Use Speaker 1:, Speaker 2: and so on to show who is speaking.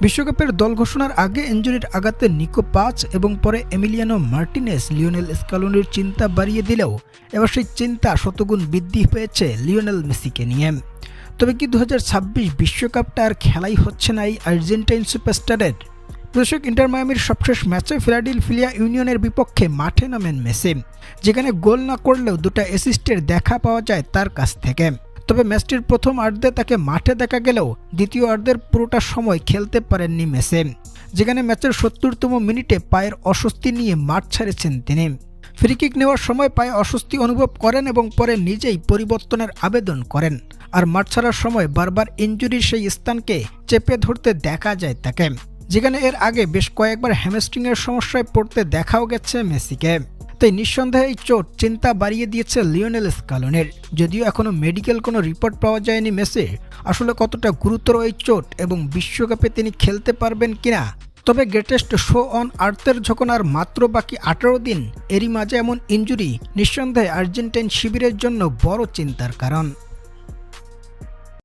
Speaker 1: বিশ্বকাপের দল ঘোষণার আগে ইনজুরির আঘাতে নিকো পাচ এবং পরে এমিলিয়ানো মার্টিনেজ লিওনেল স্কালোনির চিন্তা বাড়িয়ে দিলেও এবার সেই চিন্তা শতগুণ বৃদ্ধি পেয়েছে লিওনেল মেসিকে নিয়ে। তবে কি 2026 বিশ্বকাপটা আর খেলাই হচ্ছে না এই আর্জেন্টাইন সুপারস্টারের? দর্শক, ইন্টার মায়ামির সবশেষ ম্যাচে ফিলাডেলফিয়া ইউনিয়নের বিপক্ষে মাঠে নামেন মেসি, যেখানে গোল না করলেও দুটো অ্যাসিস্টের দেখা পাওয়া যায় তার কাছ থেকে। তবে ম্যাচটির প্রথম অর্ধে তাকে মাঠে দেখা গেলেও দ্বিতীয় অর্ধের পুরোটা সময় খেলতে পারেননি মেসি, যেখানে ম্যাচের 70তম মিনিটে পায়ের অস্বস্তি নিয়ে মাঠ ছাড়েছেন তিনি। ফ্রিকিক নেওয়ার সময় পায়ে অস্বস্তি অনুভব করেন এবং পরে নিজেই পরিবর্তনের আবেদন করেন। আর মাঠ ছাড়ার সময় বারবার ইনজুরির সেই স্থানকে চেপে ধরতে দেখা যায় তাকে, যেখানে এর আগে বেশ কয়েকবার হ্যামস্ট্রিংয়ের সমস্যায় পড়তে দেখাও গেছে মেসিকে। তাই নিঃসন্দেহে এই চোট চিন্তা বাড়িয়ে দিয়েছে লিওনেল স্কালোনির। যদিও এখনও মেডিকেল কোনো রিপোর্ট পাওয়া যায়নি মেসির আসলে কতটা গুরুতর এই চোট এবং বিশ্বকাপে তিনি খেলতে পারবেন কিনা। তবে গ্রেটেস্ট শো অন আর্থের যখন আর মাত্র বাকি 18 দিন, এরই মাঝে এমন ইনজুরি নিঃসন্দেহে আর্জেন্টাইন শিবিরের জন্য বড় চিন্তার কারণ।